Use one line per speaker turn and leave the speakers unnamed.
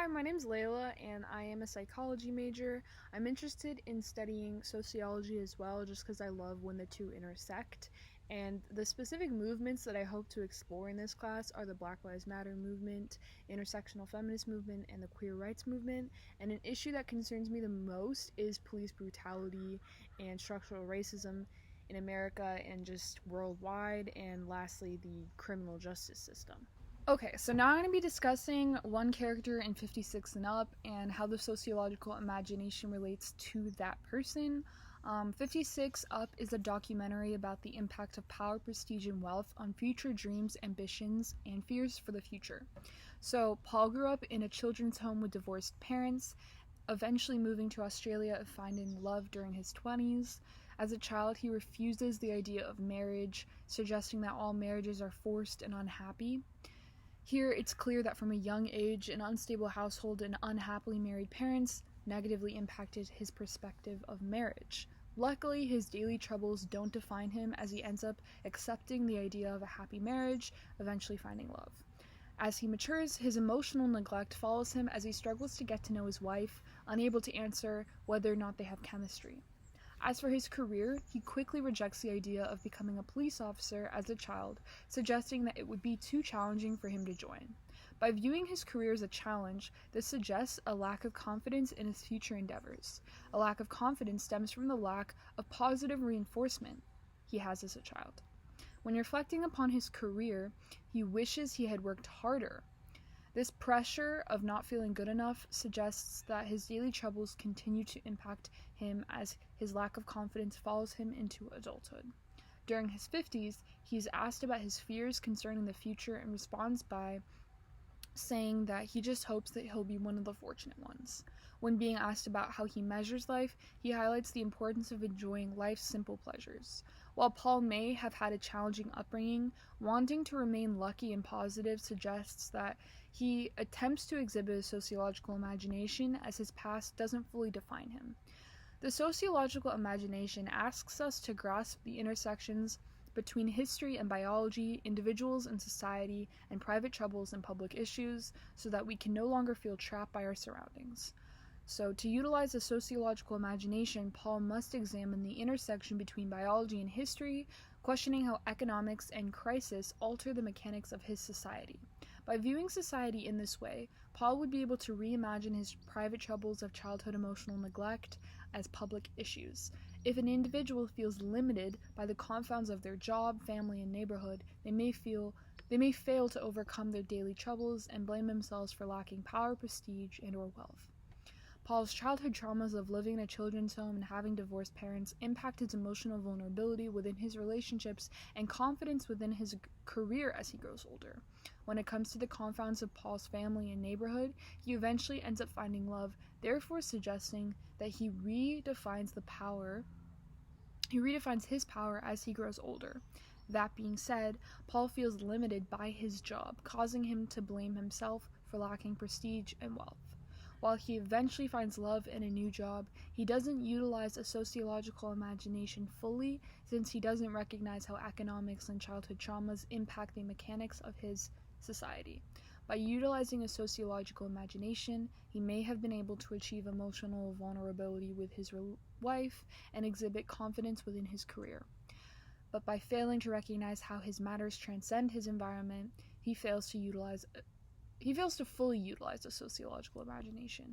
Hi, my name's Layla, and I am a psychology major. I'm interested in studying sociology as well, just because I love when the two intersect. And the specific movements that I hope to explore in this class are the Black Lives Matter movement, intersectional feminist movement, and the queer rights movement. And an issue that concerns me the most is police brutality and structural racism in America and just worldwide, and lastly, the criminal justice system. Okay, so now I'm going to be discussing one character in 56 and Up and how the sociological imagination relates to that person. 56 Up is a documentary about the impact of power, prestige, and wealth on future dreams, ambitions, and fears for the future. So, Paul grew up in a children's home with divorced parents, eventually moving to Australia and finding love during his 20s. As a child, he refuses the idea of marriage, suggesting that all marriages are forced and unhappy. Here, it's clear that from a young age, an unstable household and unhappily married parents negatively impacted his perspective of marriage. Luckily, his daily troubles don't define him as he ends up accepting the idea of a happy marriage, eventually finding love. As he matures, his emotional neglect follows him as he struggles to get to know his wife, unable to answer whether or not they have chemistry. As for his career, he quickly rejects the idea of becoming a police officer as a child, suggesting that it would be too challenging for him to join. By viewing his career as a challenge, this suggests a lack of confidence in his future endeavors. A lack of confidence stems from the lack of positive reinforcement he has as a child. When reflecting upon his career, he wishes he had worked harder. This pressure of not feeling good enough suggests that his daily troubles continue to impact him as his lack of confidence follows him into adulthood. During his 50s, he is asked about his fears concerning the future and responds by saying that he just hopes that he'll be one of the fortunate ones. When being asked about how he measures life, he highlights the importance of enjoying life's simple pleasures. While Paul may have had a challenging upbringing, wanting to remain lucky and positive suggests that he attempts to exhibit a sociological imagination as his past doesn't fully define him. The sociological imagination asks us to grasp the intersections between history and biology, individuals and society, and private troubles and public issues, so that we can no longer feel trapped by our surroundings. So, to utilize the sociological imagination, Paul must examine the intersection between biology and history, questioning how economics and crisis alter the mechanics of his society. By viewing society in this way, Paul would be able to reimagine his private troubles of childhood emotional neglect as public issues. If an individual feels limited by the confounds of their job, family, and neighborhood, they may fail to overcome their daily troubles and blame themselves for lacking power, prestige, and/or wealth. Paul's childhood traumas of living in a children's home and having divorced parents impact his emotional vulnerability within his relationships and confidence within his career as he grows older. When it comes to the confounds of Paul's family and neighborhood, he eventually ends up finding love, therefore suggesting that he redefines his power as he grows older. That being said, Paul feels limited by his job, causing him to blame himself for lacking prestige and wealth. While he eventually finds love in a new job, he doesn't utilize a sociological imagination fully, since he doesn't recognize how economics and childhood traumas impact the mechanics of his society. By utilizing a sociological imagination, he may have been able to achieve emotional vulnerability with his wife and exhibit confidence within his career. But by failing to recognize how his matters transcend his environment, he fails to fully utilize the sociological imagination.